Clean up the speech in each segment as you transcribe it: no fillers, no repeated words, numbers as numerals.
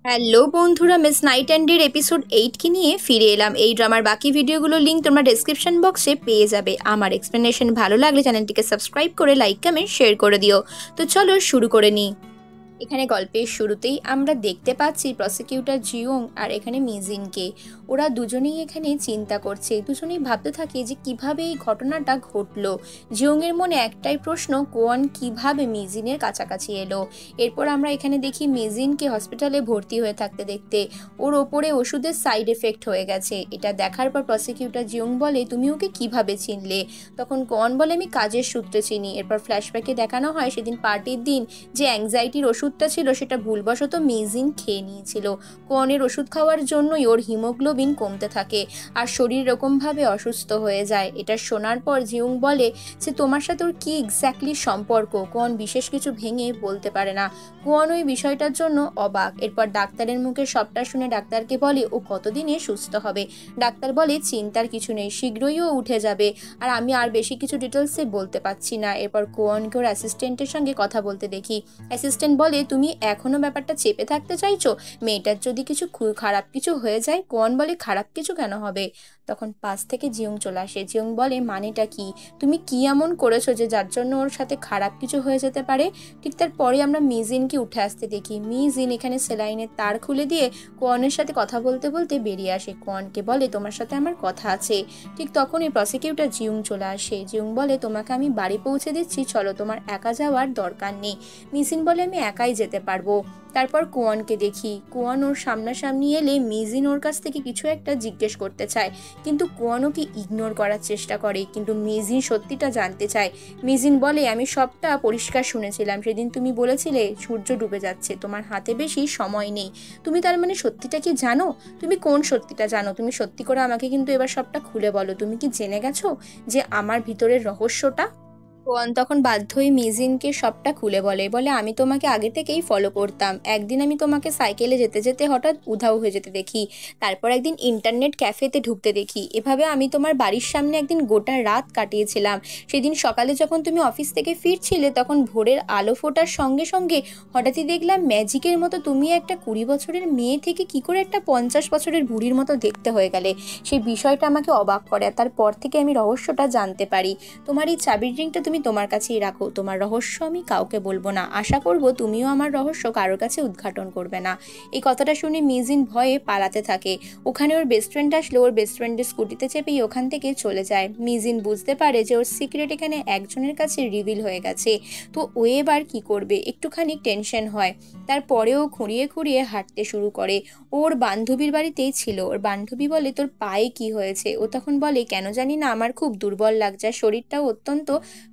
Hello বন্ধুরা, miss night অ্যান্ডের episode 8 নিয়ে ফিরে এলাম। এই ড্রামার বাকি ভিডিওগুলোর লিঙ্ক তোমরা ডেসক্রিপশন বক্সে পেয়ে যাবে। আমার এক্সপ্লেনেশন ভালো লাগলে চ্যানেলটিকে সাবস্ক্রাইব করে লাইক কমেন্ট শেয়ার করে দিও। তো চলো শুরু করে নিই। এখানে গল্পের শুরুতেই আমরা দেখতে পাচ্ছি প্রসিকিউটর জিওং আর এখানে মিজিনকে। ওরা দুজনেই এখানে চিন্তা করছে, দুজনেই ভাবতে থাকে যে কিভাবে এই ঘটনাটা ঘটলো। জিওংয়ের মনে একটাই প্রশ্ন, কোয়ান কিভাবে মিজিনের কাছাকাছি এলো। এরপর আমরা এখানে দেখি মিজিনকে হসপিটালে ভর্তি হয়ে থাকতে দেখতে ওর ওপরে ওষুধের সাইড এফেক্ট হয়ে গেছে। এটা দেখার পর প্রসিকিউটর জিওং বলে, তুমি ওকে কিভাবে চিনলে? তখন কোয়ান বলে, আমি কাজের সূত্রে চিনি। এরপর ফ্ল্যাশব্যাকে দেখানো হয় সেদিন পার্টির দিন যে অ্যাংজাইটির ওষুধটা ছিল সেটা ভুলবশত মিজিন খেয়ে নিয়েছিল। কোয়ানের ওষুধ খাওয়ার জন্যই ওর হিমোগ্লোবিন কমতে থাকে আর শরীর এরকমভাবে অসুস্থ হয়ে যায়। এটা শোনার পর জিউং বলে যে তোমার সাথে ওর কি এক্স্যাক্টলি সম্পর্ক। কোয়ান বিশেষ কিছু ভেঙে বলতে পারে না। কোয়ান ওই বিষয়টার জন্য অবাক। এরপর ডাক্তারের মুখে সবটা শুনে ডাক্তারকে বলে ও কতদিনে সুস্থ হবে। ডাক্তার বলে চিন্তার কিছু নেই, শীঘ্রই ও উঠে যাবে। আর আমি আর বেশি কিছু ডিটেলসে বলতে পারছি না। এরপর কোয়ানকে ওর অ্যাসিস্ট্যান্টের সঙ্গে কথা বলতে দেখি। অ্যাসিস্ট্যান্ট বলে, তুমি এখনো ব্যাপারটা চেপে থাকতে চাইছো? মেয়েটার যদি কিছু খারাপ কিছু হয়ে যায়। কোয়ান বলে, খারাপ কিছু কেন হবে? তখন পাশ থেকে জিউং চলে আসে। জিউং বলে, মানেটা কি? তুমি কি এমন করেছো যে যার জন্য ওর সাথে খারাপ কিছু হয়ে যেতে পারে? ঠিক তারপরে আমরা মিজিনকে উঠে আসতে দেখি। মিজিন এখানে সেলাইনের তার খুলে দিয়ে কোয়ানের সাথে কথা বলতে বলতে বেরিয়ে আসে। কোয়ানকে বলে, তোমার সাথে আমার কথা আছে। ঠিক তখনই প্রসিকিউটর জিউং চলে আসে। জিউং বলে, তোমাকে আমি বাড়ি পৌঁছে দিচ্ছি, চলো, তোমার একা যাওয়ার দরকার নেই। মিজিন বলে, আমি একাই যেতে পারবো। তারপর কোয়ানকে দেখি। কোয়ান ওর সামনাসামনি এলে মিজিন ওর কাছ থেকে কিছু একটা জিজ্ঞেস করতে চায়, কিন্তু কোয়ান ওকে ইগনোর করার চেষ্টা করে। কিন্তু মিজিন সত্যিটা জানতে চায়। মিজিন বলে, আমি সবটা পরিষ্কার শুনেছিলাম। সেদিন তুমি বলেছিলে সূর্য ডুবে যাচ্ছে, তোমার হাতে বেশি সময় নেই। তুমি তার মানে সত্যিটা কি জানো? তুমি কোন সত্যিটা জানো? তুমি সত্যি করে আমাকে কিন্তু এবার সবটা খুলে বলো। তুমি কি জেনে গেছো যে আমার ভিতরের রহস্যটা? কোয়ান তখন বাধ্য হয়ে মিজিনকে সবটা খুলে বলে। আমি তোমাকে আগে থেকেই ফলো করতাম। একদিন আমি তোমাকে সাইকেলে যেতে যেতে হঠাৎ উধাও হয়ে যেতে দেখি। তারপর একদিন ইন্টারনেট ক্যাফেতে ঢুকতে দেখি। এভাবে আমি তোমার বাড়ির সামনে একদিন গোটা রাত কাটিয়েছিলাম। সেদিন সকালে যখন তুমি অফিস থেকে ফিরছিলে তখন ভোরের আলো ফোটার সঙ্গে সঙ্গে হঠাৎই দেখলাম ম্যাজিকের মতো তুমি একটা 20 বছরের মেয়ে থেকে কি করে একটা 50 বছরের বুড়ির মতো দেখতে হয়ে গেলে। সেই বিষয়টা আমাকে অবাক করে। তারপর থেকে আমি রহস্যটা জানতে পারি। তোমার এই চাবির রিংটা তুমি তোমার কাছেই রাখো। তোমার রহস্য আমি কাউকে বলবো না। আশা করব তুমিও আমার রহস্য কারোর কাছে উদ্ঘাটন করবে না। এই কথাটা শুনে মিজিন ভয়ে পালাতে থাকে। ওখানে ওর বেস্ট ফ্রেন্ড আসলে ওর বেস্ট ফ্রেন্ডের স্কুটিতে চেপেই ওখান থেকে চলে যায়। মিজিন বুঝতে পারে যে ওর সিক্রেট এখানে একজনের কাছে রিভিল হয়ে গেছে। তো ও এবার কি করবে, একটুখানি টেনশন হয়। তারপরেও খুঁড়িয়ে খুঁড়িয়ে হাঁটতে শুরু করে। ওর বান্ধবীর বাড়িতেই ছিল। ওর বান্ধবী বলে, তোর পায়ে কি হয়েছে? ও তখন বলে, কেন জানি না আমার খুব দুর্বল লাগছে, শরীরটাও অত্যন্ত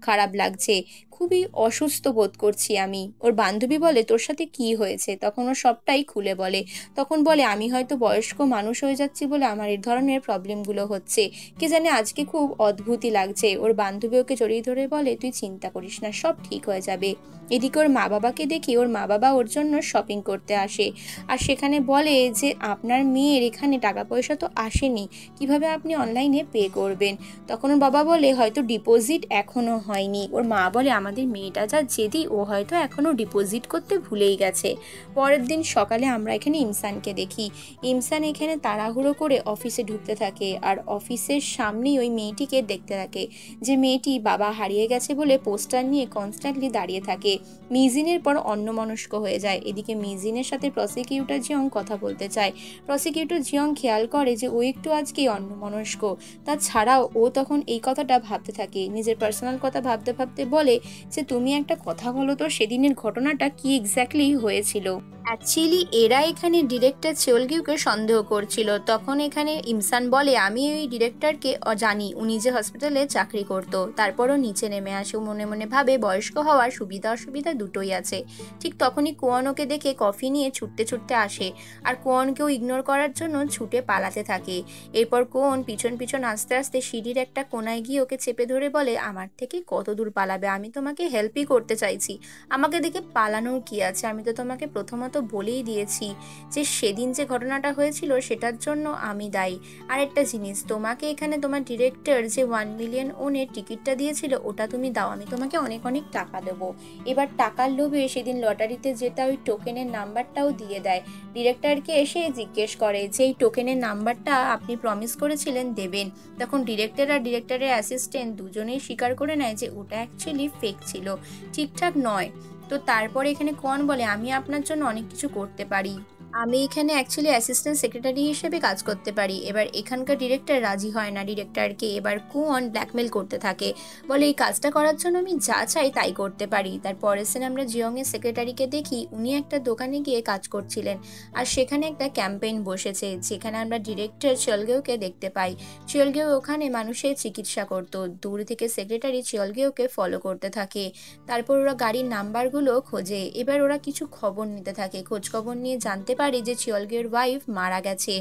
খারাপ লাগছে, খুবই অসুস্থ বোধ করছি আমি। ওর বান্ধবী বলে, তোর সাথে কি হয়েছে? তখন ও সবটাই খুলে বলে। তখন বলে, আমি হয়তো বয়স্ক মানুষ হয়ে যাচ্ছি বলে আমার এই ধরনের প্রবলেমগুলো হচ্ছে। কে জানে আজকে খুব অদ্ভুতই লাগছে। ওর বান্ধবী ওকে জড়িয়ে ধরে বলে, তুই চিন্তা করিস না, সব ঠিক হয়ে যাবে। এদিকে ওর মা বাবাকে দেখি। ওর মা বাবা ওর জন্য শপিং করতে আসে আর সেখানে বলে যে আপনার মেয়ের এখানে টাকা পয়সা তো আসেনি, কিভাবে আপনি অনলাইনে পে করবেন? তখন ওর বাবা বলে, হয়তো ডিপোজিট এখনো হয়নি। ওর মা বলে, আমাদের মেয়েটা যা জেদি, ও হয়তো এখনো ডিপোজিট করতে ভুলেই গেছে। পরের দিন সকালে আমরা এখানে ইমসানকে দেখি। ইমসান এখানে তাড়াহুড়ো করে অফিসে ঢুকতে থাকে আর অফিসের সামনেই ওই মেয়েটিকে দেখতে থাকে, যে মেয়েটি বাবা হারিয়ে গেছে বলে পোস্টার নিয়ে কনস্ট্যান্টলি দাঁড়িয়ে থাকে। মিজিনের পর অন্যমনস্ক হয়ে যায়। এদিকে মিজিনের সাথে প্রসিকিউটর জিয়ং কথা বলতে চায়। প্রসিকিউটর জিয়ং খেয়াল করে যে ও একটু আজকেই অন্যমনস্ক। তাছাড়াও ও তখন এই কথাটা ভাবতে থাকে, নিজের পার্সোনাল কথা ভাবতে ভাবতে বলে যে তুমি একটা কথা বলো তো, সেদিনের ঘটনাটা কি এক্স্যাক্টলি হয়েছিল? অ্যাকচুয়ালি এরা এখানে ডিরেক্টর চেওলগিউকে সন্দেহ করছিল। তখন এখানে ইমসান বলে, আমি ওই ডিরেক্টরকে জানি, উনি যে হসপিটালে চাকরি করতো। তারপরও নিচে নেমে আসে। মনে মনে ভাবে বয়স্ক হওয়ার সুবিধা অসুবিধা দুটোই আছে। ঠিক তখনই কোয়ান ওকে দেখে কফি নিয়ে ছুটতে ছুটতে আসে আর কোয়ানকেও ইগনোর করার জন্য ছুটে পালাতে থাকে। এরপর কোয়ান পিছন পিছন আস্তে আস্তে সিঁড়ির একটা কোনায় গিয়ে ওকে চেপে ধরে বলে, আমার থেকে কত দূর পালাবে, আমি তোমাকে হেল্পই করতে চাইছি, আমাকে দেখে পালানোর কি আছে? আমি তো তোমাকে প্রথমত বলেই দিয়েছি যে সেদিন যে ঘটনাটা হয়েছিল সেটার জন্য আমি দায়ী। আর একটা জিনিস, তোমাকে এখানে তোমার ডিরেক্টর যে 1 মিলিয়ন ওনের টিকিটটা দিয়েছিল ওটা তুমি দাও, আমি তোমাকে অনেক অনেক টাকা দেবো। এবার টাকার লোভে সেদিন লটারিতে যেটা ওই টোকেনের নাম্বারটাও দিয়ে দেয়। ডিরেক্টরকে এসে জিজ্ঞেস করে যে এই টোকেনের নাম্বারটা আপনি প্রমিস করেছিলেন দেবেন। তখন ডিরেক্টর আর ডিরেক্টরের অ্যাসিস্ট্যান্ট দুজনেই স্বীকার করে নেয় যে ওটা অ্যাকচুয়ালি ফেক ছিল, ঠিকঠাক নয়। তো তারপরে এখানে কন বলে আমি আপনার জন্য অনেক কিছু করতে পারি, আমি এখানে অ্যাকচুয়ালি অ্যাসিস্ট্যান্ট সেক্রেটারি হিসেবে কাজ করতে পারি। এবার এখানকার ডিরেক্টর রাজি হয় না, ডিরেক্টরকে এবার কোন ব্ল্যাকমেল করতে থাকে, বলে এই কাজটা করার জন্য আমি যা চাই তাই করতে পারি। তারপরের সিনে আমরা জিয়ংয়ের সেক্রেটারিকে দেখি, উনি একটা দোকানে গিয়ে কাজ করছিলেন আর সেখানে একটা ক্যাম্পেইন বসেছে যেখানে আমরা ডিরেক্টর চিয়লগেওকে দেখতে পাই। চিয়লগেও ওখানে মানুষের চিকিৎসা করতো, দূর থেকে সেক্রেটারি চিয়লগেওকে ফলো করতে থাকে। তারপর ওরা গাড়ির নাম্বারগুলো খোঁজে, এবার ওরা কিছু খবর নিতে থাকে, খোঁজ খবর নিয়ে জানতে পারে যে চিয়লগের ওয়াইফ মারা গেছে।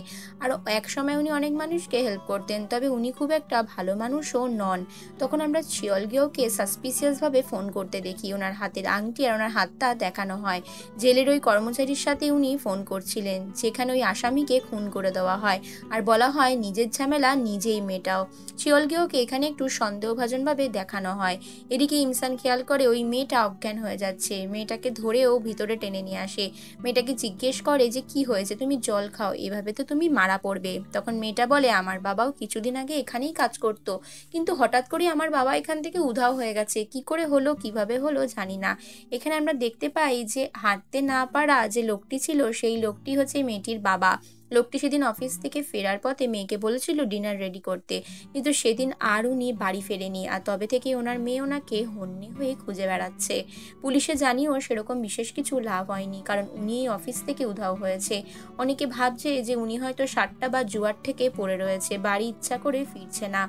আর এক সময় উনি অনেক মানুষকে হেল্প করতেন, তবে উনি খুব একটা ভালো মানুষও নন। তখন আমরা চিয়লগেওকে সাসপিসিয়াস ভাবে ফোন করতে দেখি, ওনার হাতের আংটি আর ওনার হাতটা দেখানো হয় জেলের ওই কর্মচারীর সাথে উনি ফোন করছিলেন, যেখানে ওই আসামিকে খুন করে দেওয়া হয় আর বলা হয় নিজের ঝামেলা নিজেই মেটাও। চিয়লগেওকে এখানে একটু সন্দেহভাজনভাবে দেখানো হয়। এদিকে ইমসান খেয়াল করে ওই মেয়েটা অজ্ঞান হয়ে যাচ্ছে, মেয়েটাকে ধরেও ভিতরে টেনে নিয়ে আসে, মেয়েটাকে জিজ্ঞেস করে যে কি হয়েছে, তুমি জল খাও, এভাবে তো তুমি মারা পড়বে। তখন মেয়েটা বলে আমার বাবাও কিছুদিন আগে এখানেই কাজ করতো, কিন্তু হঠাৎ করে আমার বাবা এখান থেকে উধাও হয়ে গেছে, কি করে হলো কিভাবে হলো জানি না। এখানে আমরা দেখতে পাই যে হাঁটতে না পারা যে লোকটি ছিল সেই লোকটি হচ্ছে মেয়েটির বাবা। লোকটি সেদিন অফিস থেকে ফেরার পথে মেয়েকে বলেছিল ডিনার রেডি করতে, কিন্তু সেদিন আর উনি বাড়ি ফেরেনি, আর তবে থেকে ওনার মেয়ে ওনাকে হন্যে হয়ে খুঁজে বেড়াচ্ছে। পুলিশে জানিয়েও সেরকম বিশেষ কিছু লাভ হয়নি, কারণ উনি এই অফিস থেকে উধাও হয়েছে। অনেকে ভাবছে যে উনি হয়তো সাট্টা বা জুয়ার থেকে পড়ে রয়েছে, বাড়ি ইচ্ছা করে ফিরছে না।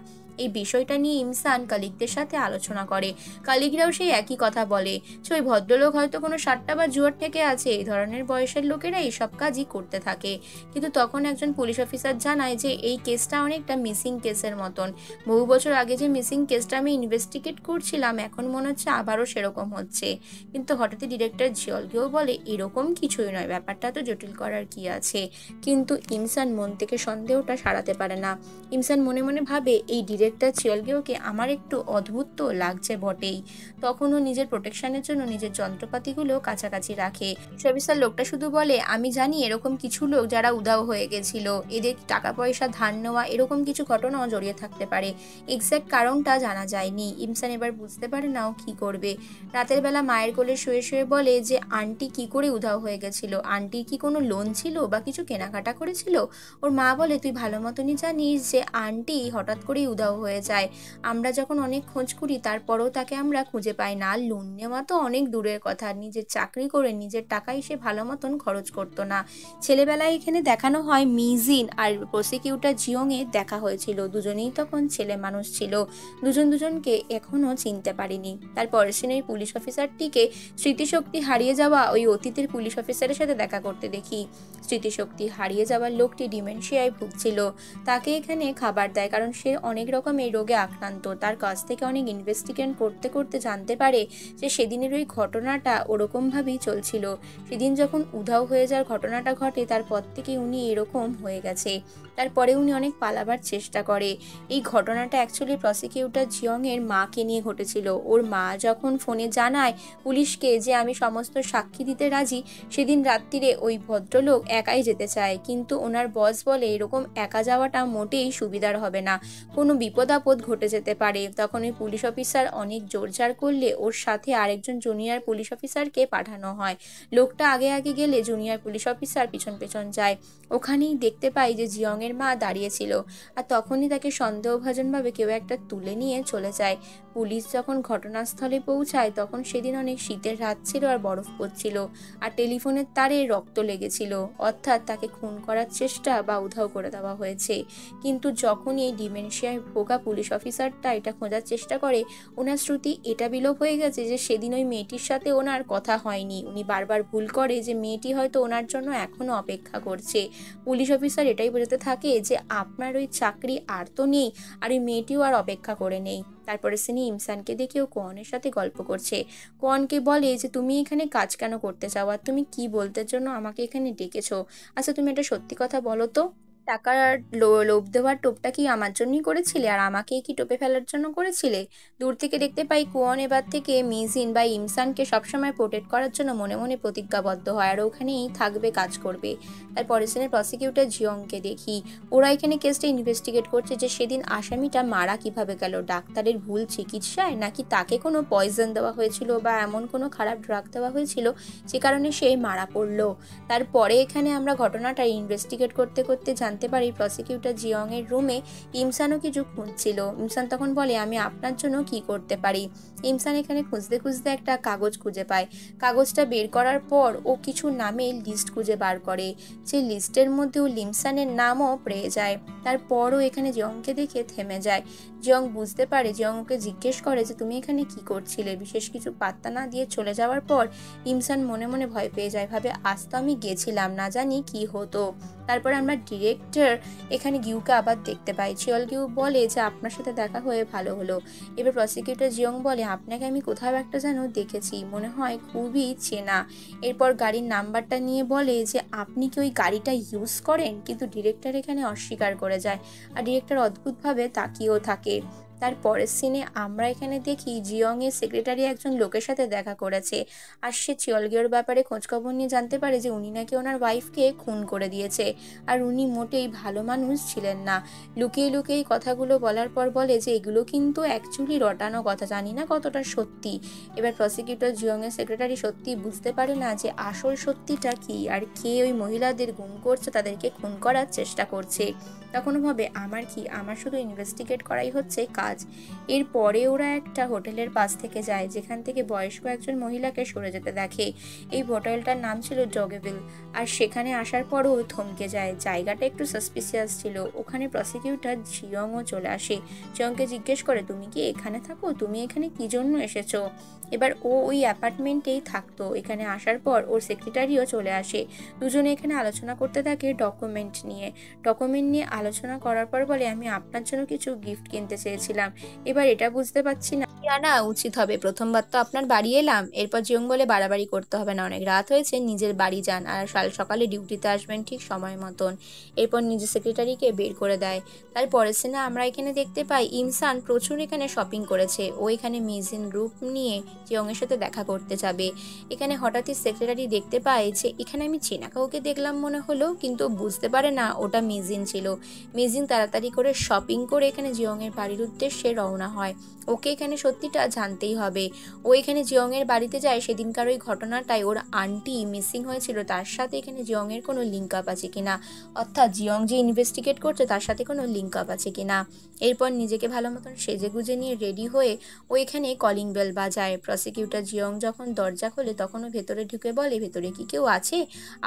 এই বিষয়টা নিয়ে ইমসান কালিকদের সাথে আলোচনা করে, কালিকরাও সেই একই কথা বলে যে ওই ভদ্রলোক হয়তো কোনো সাট্টা বা জুয়ার থেকে আছে, এই ধরনের বয়সের লোকেরা এইসব কাজই করতে থাকে। কিন্তু তখন একজন পুলিশ অফিসার জানায় যে এই কেসটা অনেকটা মিসিং কেসের মতন, বহু বছর আগে যে মিসিং কেসটা আমি ইনভেস্টিগেট করছিলাম এখন মনে হচ্ছে আবারও সেরকম হচ্ছে। কিন্তু হঠাৎই ডিরেক্টর জিয়লগেও বলে এরকম কিছুই নয়, ব্যাপারটা তো জটিল করার কি আছে। কিন্তু ইমসান মন থেকে সন্দেহটা সারাতে পারে না। ইমসান মনে মনে ভাবে এই ডিরেক্টর চিয়লগেওকে আমার একটু অদ্ভুত তো লাগছে বটেই। তখনও নিজের প্রোটেকশনের জন্য নিজের যন্ত্রপাতিগুলো কাছাকাছি রাখে। অফিসার লোকটা শুধু বলে আমি জানি এরকম কিছু লোক যারা উধাও হয়ে গেছিল, এদের টাকা পয়সা ধার নেওয়া এরকম কিছু ঘটনাও জড়িয়ে থাকতে পারে, এক্স্যাক্ট কারণটা জানা যায়নি। ইমসান এবার বুঝতে পারে না ও কি করবে। রাতের বেলা মায়ের কোলে শুয়ে শুয়ে বলে যে আন্টি কি করে উধাও হয়ে গেছিল, আন্টির কি কোনো লোন ছিল বা কিছু কেনাকাটা করেছিল? ওর মা বলে তুই ভালো মতনই জানিস যে আন্টি হঠাৎ করেই উধাও হয়ে যায়, আমরা যখন অনেক খোঁজ করি তারপরেও তাকে আমরা খুঁজে পাই না। আর লোন নেওয়া তো অনেক দূরের কথা, নিজের চাকরি করে নিজের টাকাই সে ভালো মতন খরচ করতো না। ছেলেবেলায় এখানে দেখানো হয় মিজিন আর প্রসিকিউটর জিয়ংয়ে দেখা হয়েছিল, দুজনেই তখন ছেলে মানুষ ছিল, দুজন দুজনকে এখনো চিনতে পারিনি। তারপর সিনে পুলিশ অফিসারটিকে স্মৃতিশক্তি হারিয়ে যাওয়া ওই অতীতের পুলিশ অফিসারের সাথে দেখা করতে দেখি। স্মৃতিশক্তি হারিয়ে যাওয়ার লোকটি ডিমেনশিয়ায় ভুগছিল, তাকে এখানে খাবার দেয় কারণ সে অনেক রকমের রোগে আক্রান্ত। তার কাছ থেকে অনেক ইনভেস্টিগেশন করতে করতে জানতে পারে যে সেদিনের ওই ঘটনাটা ওরকমভাবেই চলছিল, সেদিন যখন উধাও হয়ে যাওয়ার ঘটনাটা ঘটে তারপর থেকে উনি এরকম হয়ে গেছে। তারপরে উনি অনেক পালাবার চেষ্টা করে। এই ঘটনাটা অ্যাকচুয়ালি প্রসিকিউটর জিয়ংয়ের মাকে নিয়ে ঘটেছিল। ওর মা যখন ফোনে জানায় পুলিশকে যে আমি সমস্ত সাক্ষী দিতে রাজি, সেদিন রাত্রিরে ওই ভদ্রলোক একাই যেতে চায়, কিন্তু ওনার বস বলে এরকম একা যাওয়াটা মোটেই সুবিধার হবে না, কোনো বিপদ আপদ ঘটে যেতে পারে। তখন ওই পুলিশ অফিসার অনেক জোরজার করলে ওর সাথে আরেকজন জুনিয়র পুলিশ অফিসারকে পাঠানো হয়। লোকটা আগে আগে গেলে জুনিয়র পুলিশ অফিসার পিছন পেছন যায়। ওখানেই দেখতে পাই যে জিয়ংয়ের মা দাঁড়িয়েছিল, আর তখনই তাকে সন্দেহভাজনভাবে কেউ একটা তুলে নিয়ে চলে যায়। পুলিশ যখন ঘটনাস্থলে পৌঁছায় তখন সেদিন অনেক শীতের রাত ছিল আর বরফ পড়ছিল, আর টেলিফোনের তারে রক্ত লেগেছিল, অর্থাৎ তাকে খুন করার চেষ্টা বা উধাও করে দেওয়া হয়েছে। কিন্তু যখনই এই ডিমেনশিয়ায় ভোগা পুলিশ অফিসারটা এটা খোঁজার চেষ্টা করে, ওনার শ্রুতি এটা বিলোপ হয়ে গেছে যে সেদিন ওই মেয়েটির সাথে ওনার কথা হয়নি। উনি বারবার ভুল করে যে মেয়েটি হয়তো ওনার জন্য এখনো অপেক্ষা করছে। পুলিশ অফিসার এটাই বোঝাতে থাকে যে আপনার ওই চাকরি আর তো নেই, আর ওই মেয়েটিও আর অপেক্ষা করে নেই। তারপরে সিনি ইমসানকে দেখেও কোয়ানের সাথে গল্প করছে। কোয়ানকে বলে যে তুমি এখানে কাজ কেন করতে চাও, আর তুমি কি বলতে জন্য আমাকে এখানে ডেকেছো? আচ্ছা তুমি একটা সত্যি কথা বলো তো, টাকার লোভ দেওয়ার টোপটা কি আমার জন্যই করেছিলে, আর আমাকেই কি টোপে ফেলার জন্য করেছিলে? দূর থেকে দেখতে পাই কুয়ন এবার থেকে মিজিন বা ইমসানকে সবসময় প্রোটেক্ট করার জন্য মনে মনে প্রতিজ্ঞাবদ্ধ হয়, আর ওখানেই থাকবে, কাজ করবে। তারপরের সিনে প্রসিকিউটর জিয়ংকে দেখি। ওরা এখানে কেসটা ইনভেস্টিগেট করছে যে সেদিন আসামিটা মারা কিভাবে গেল, ডাক্তারের ভুল চিকিৎসায়, নাকি তাকে কোনো পয়জন দেওয়া হয়েছিল বা এমন কোনো খারাপ ড্রাগ দেওয়া হয়েছিল যে কারণে সে মারা পড়লো। তারপরে এখানে আমরা ঘটনাটা ইনভেস্টিগেট করতে করতে জানতে পারি প্রসিকিউটর জিয়ং এর রুমে ইমসানও কিছু খুঁজছিল। ইমসান তখন বলে আমি আপনার জন্য কি করতে পারি। ইমসান এখানে খুঁজতে খুঁজতে একটা কাগজ খুঁজে পায়। কাগজটা বের করার পর ও কিছু নামে লিস্ট খুঁজে বার করে, যে লিস্টের মধ্যে ও লিমসানের নামও পেয়ে যায়। তারপরও এখানে জিয়ংকে দেখে থেমে যায়। জিয়ং বুঝতে পারে, জিয়ং ওকে জিজ্ঞেস করে যে তুমি এখানে কি করছিলে। বিশেষ কিছু পাত্তা না দিয়ে চলে যাওয়ার পর ইমসান মনে মনে ভয় পেয়ে যায়, ভাবে আজ তো আমি গেছিলাম, না জানি কি হতো। তারপর আমরা ডিরেক্টর এখানে গিউকে আবার দেখতে পাই। চিয়ল গিউ বলে যে আপনার সাথে দেখা হয়ে ভালো হলো। এবার প্রসিকিউটর জিয়ং বলে আপনাকে আমি কোথাও একটা যেন দেখেছি, মনে হয় খুবই চেনা। এরপর গাড়ির নাম্বারটা নিয়ে বলে যে আপনি কি ওই গাড়িটা ইউজ করেন, কিন্তু ডিরেক্টর এখানে অস্বীকার করে যায়, আর ডিরেক্টর অদ্ভুতভাবে তাকিয়েও থাকে। তার পরের সিনে আমরা এখানে দেখি জিয়ং এর সেক্রেটারি একজন লোকের সাথে দেখা করেছে, আর সে চিয়লগিওর ব্যাপারে খোঁজখবর নিয়ে জানতে পারে যে উনি নাকি ওনার ওয়াইফকে খুন করে দিয়েছে, আর উনি মোটেই ভালো মানুষ ছিলেন না। লুকিয়ে লুকিয়ে এই কথাগুলো বলার পর বলে যে এগুলো কিন্তু অ্যাকচুয়ালি রটানো কথা, জানি না কতটা সত্যি। এবার প্রসিকিউটর জিয়ং এর সেক্রেটারি সত্যি বুঝতে পারে না যে আসল সত্যিটা কি, আর কে ওই মহিলাদের গুম করছে, তাদেরকে খুন করার চেষ্টা করছে। তখনও ভাবে আমার কি, আমার শুধু ইনভেস্টিগেট করাই হচ্ছে কাজ। এরপরে ওরা একটা হোটেলের পাশ থেকে যায়, যেখান থেকে বয়স্ক একজন মহিলাকে সরে যেতে দেখে। এই হোটেলটার নাম ছিল ডগেভিল, আর সেখানে আসার পরও থমকে যায়। জায়গাটা একটু সাসপিসিয়াস ছিল। ওখানে প্রসিকিউটর জিয়ংও চলে আসে। জিয়ংকে জিজ্ঞেস করে তুমি কি এখানে থাকো, তুমি এখানে কি জন্য এসেছো? এবার ও ওই অ্যাপার্টমেন্টেই থাকতো। এখানে আসার পর ওর সেক্রেটারিও চলে আসে। দুজনে এখানে আলোচনা করতে থাকে ডকুমেন্ট নিয়ে আলোচনা করার পর বলে আমি আপনার জন্য কিছু গিফট কিনতে চেয়েছিলাম, এবার এটা বুঝতে পারছি না কি আনা উচিত হবে, প্রথমবার তো আপনার বাড়ি এলাম। এরপর জিয়ং বলে বাড়াবাড়ি করতে হবে না, অনেক রাত হয়েছে, নিজের বাড়ি যান, আর কাল সকালে ডিউটিতে আসবেন ঠিক সময় মতন। এরপর নিজের সেক্রেটারিকে বের করে দেয়। তার পরের সিনে আমরা এখানে দেখতে পাই ইমসান প্রচুর এখানে শপিং করেছে। ও এখানে মিজিন গ্রুপ নিয়ে জিয়ং এর সাথে দেখা করতে যাবে। এখানে হঠাৎই সেক্রেটারি দেখতে পায় যে এখানে আমি চেনা কাউকে দেখলাম মনে হলো, কিন্তু বুঝতে পারে না ওটা মিজিন ছিল। মিজিন তাড়াতাড়ি করে শপিং করে এখানে জিয়ং এর বাড়ির উদ্দেশ্যে রওনা হয়। ওকে এখানে সত্যিটা জানতেই হবে। ও এখানে জিয়ং এর বাড়িতে যায় সেদিনকার ওই ঘটনাটায় ওর আন্টি মিসিং হয়েছিল, তার সাথে এখানে জিয়ং এর কোনো লিঙ্ক আপ আছে কিনা, অর্থাৎ জিয়ং যে ইনভেস্টিগেট করছে তার সাথে কোনো লিঙ্ক আপ আছে কিনা। এরপর নিজেকে ভালো মতন সেজে গুজে নিয়ে রেডি হয়ে ও এখানে কলিং বেল বাজায়। প্রসিকিউটর জিয়ং যখন দরজা খোলে তখন ও ভেতরে ঢুকে বলে ভেতরে কি কেউ আছে?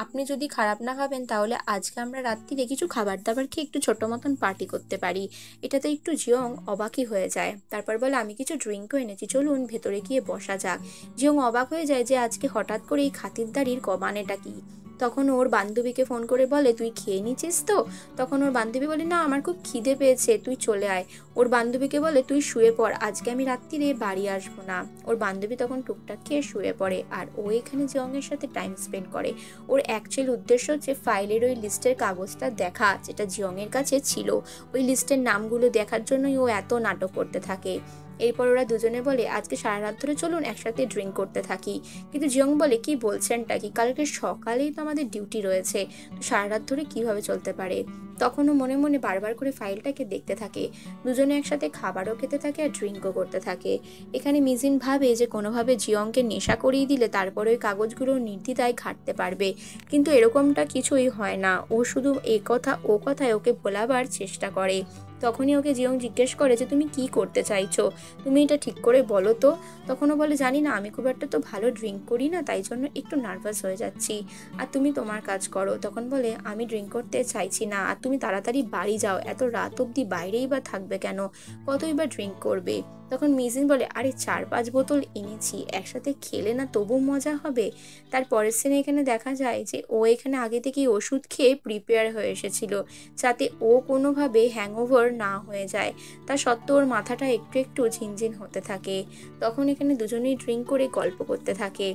আপনি যদি খারাপ না ভাবেন তাহলে আজকে আমরা রাত্রিরে কিছু খাবার দাবার খেয়ে একটু ছোট মতন পার্টি করতে পারি। এটাতে একটু জিয়ং অবাকই হয়ে যায়। তারপর বলে আমি কিছু ড্রিঙ্কও এনেছি, চলুন ভেতরে গিয়ে বসা যাক। জিয়ং অবাক হয়ে যায় যে আজকে হঠাৎ করে এই খাতিরদারির মানেটা কি। তখন ওর বান্ধবীকে ফোন করে বলে তুই খেয়ে নিছিস তো? তখন ওর বান্ধবী বলে না, আমার খুব খিদে পেয়েছে, তুই চলে আয়। ওর বান্ধবীকে বলে তুই শুয়ে পড়, আজকে আমি রাত্রিরে বাড়ি আসবো না। ওর বান্ধবী তখন টুকটাক খেয়ে শুয়ে পড়ে, আর ও এখানে জিয়ংয়ের সাথে টাইম স্পেন্ড করে। ওর অ্যাকচুয়াল উদ্দেশ্য হচ্ছে ফাইলের ওই লিস্টের কাগজটা দেখা, যেটা জিয়ংয়ের কাছে ছিল। ওই লিস্টের নামগুলো দেখার জন্যই ও এত নাটক করতে থাকে। এরপর ওরা দুজনে বলে আজকে সারা রাত ধরে চলুন একসাথে ড্রিঙ্ক করতে থাকি। কিন্তু জিয়ং বলে কি বলছেনটা কি, কালকে সকালেই তো আমাদের ডিউটি রয়েছে, তো সারা রাত ধরে কিভাবে চলতে পারে। তখনও মনে মনে বারবার করে ফাইলটাকে দেখতে থাকে। দুজনে একসাথে খাবারও খেতে থাকে আর ড্রিঙ্কও করতে থাকে। এখানে মিজিন ভাবে যে কোনোভাবে জিয়ংকে নেশা করিয়ে দিলে তারপরে ওই কাগজগুলো নির্দ্বিধায় ঘাঁটতে পারবে, কিন্তু এরকমটা কিছুই হয় না। ও শুধু ও কথায় ওকে ভোলাবার চেষ্টা করে। তখনই ওকে জিয়ং জিজ্ঞেস করে যে তুমি কি করতে চাইছো, তুমি এটা ঠিক করে বলো তো। তখনও বলে জানি না, আমি খুব একটা তো ভালো ড্রিঙ্ক করি না, তাই জন্য একটু নার্ভাস হয়ে যাচ্ছি, আর তুমি তোমার কাজ করো। তখন বলে আমি ড্রিঙ্ক করতে চাইছি না, আর তুমি তাড়াতাড়ি বাড়ি যাও, এত রাত অবধি বাইরেই বা থাকবে কেন, কতই বা ড্রিঙ্ক করবে। তখন মিজিন বলে, আরে 4-5 বোতল এনেছি, একসাথে খেলে না তবু মজা হবে। তার পরের সিনে এখানে দেখা যায় যে ও এখানে আগে থেকেই ওষুধ খেয়ে প্রিপেয়ার হয়ে এসেছিল, যাতে ও কোনোভাবে হ্যাংওভার না হয়ে যায়। তা সত্ত্বেও ওর মাথাটা একটু একটু ঝিনঝিন হতে থাকে। তখন এখানে দুজনেই ড্রিঙ্ক করে গল্প করতে থাকে।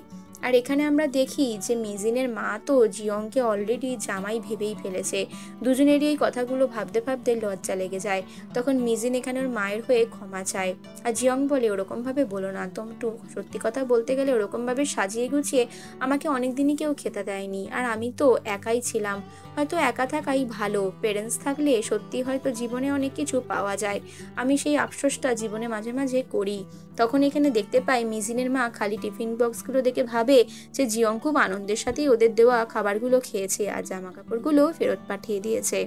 আর এখানে আমরা দেখি যে মিজিনের মা তো জিয়ংকে অলরেডি জামাই ভেবেই ফেলেছে। দুজনেরই এই কথাগুলো ভাবতে ভাবতে লজ্জা লেগে যায়। তখন মিজিন এখানে ওর মায়ের হয়ে ক্ষমা চায়। আর জিয়ং বলে, ওরকমভাবে বলো না, একটু সত্যি কথা বলতে গেলে ওরকমভাবে সাজিয়ে গুছিয়ে আমাকে অনেকদিনই কেউ খেতে দেয়নি, আর আমি তো একাই ছিলাম। হয়তো একা থাকাই ভালো, পেরেন্টস থাকলে সত্যি হয়তো জীবনে অনেক কিছু পাওয়া যায়। আমি সেই আফসোসটা জীবনে মাঝে মাঝে করি। তখন এখানে দেখতে পাই মিজিনের মা খালি টিফিন বক্সগুলো দেখে ভাবে যে জিয়ং খুব আনন্দের সাথেই ওদের দেওয়া খাবারগুলো খেয়েছে আর জামা কাপড়গুলো ফেরত পাঠিয়ে দিয়েছে।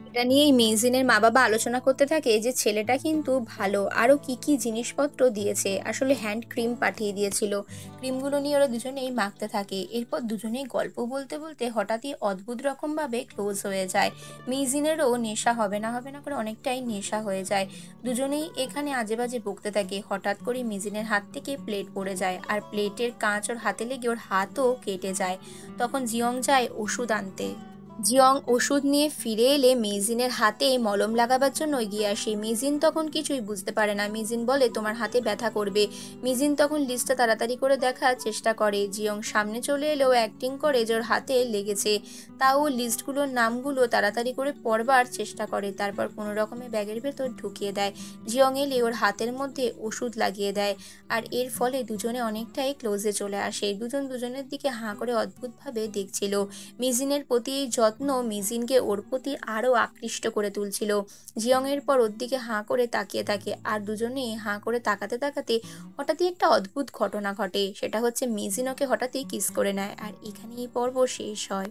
এটা নিয়েই মেইজিনের মা বাবা আলোচনা করতে থাকে যে ছেলেটা কিন্তু ভালো, আরও কি কি জিনিসপত্র দিয়েছে, আসলে হ্যান্ড ক্রিম পাঠিয়ে দিয়েছিল। ক্রিমগুলো নিয়ে ওরা দুজনেই মাখতে থাকে। এরপর দুজনেই গল্প বলতে বলতে হঠাৎই অদ্ভুত রকমভাবে ক্লোজ হয়ে যায়। মেইজিনেরও নেশা হবে না করে অনেকটাই নেশা হয়ে যায়। দুজনেই এখানে আজে বাজে বকতে থাকে। হঠাৎ করে মেইজিনের হাত থেকে প্লেট পড়ে যায়, আর প্লেটের কাঁচ ওর হাতে লেগে ওর হাতও কেটে যায়। তখন জিয়ং যায় ওষুধ আনতে। জিয়ং ওষুধ নিয়ে ফিরে এলে মেইজিনের হাতে মলম লাগাবার জন্য এগিয়ে আসে। মিজিন তখন কিছুই বুঝতে পারে না। মিজিন বলে, তোমার হাতে ব্যথা করবে। মিজিন তখন লিস্টটা তাড়াতাড়ি করে দেখার চেষ্টা করে। জিয়ং সামনে চলে এলেও অ্যাক্টিং করে যে ওর হাতে লেগেছে। তাও লিস্টগুলোর নামগুলো তাড়াতাড়ি করে পড়বার চেষ্টা করে, তারপর কোনো রকমে ব্যাগের ভেতর ঢুকিয়ে দেয়। জিয়ং এলে ওর হাতের মধ্যে ওষুধ লাগিয়ে দেয়। আর এর ফলে দুজনে অনেকটাই ক্লোজে চলে আসে। দুজন দুজনের দিকে হাঁ করে অদ্ভুতভাবে দেখছিল। মিজিনের প্রতি এই যত্ন মিজিনকে ওর প্রতি আরও আকৃষ্ট করে তুলছিল। জিয়ংয়ের পর ওর দিকে হাঁ করে তাকিয়ে থাকে, আর দুজনেই হাঁ করে তাকাতে তাকাতে হঠাৎই একটা অদ্ভুত ঘটনা ঘটে। সেটা হচ্ছে মিজিন ওকে হঠাৎই কিস করে নেয়। আর এখানে এই পর্ব শেষ হয়।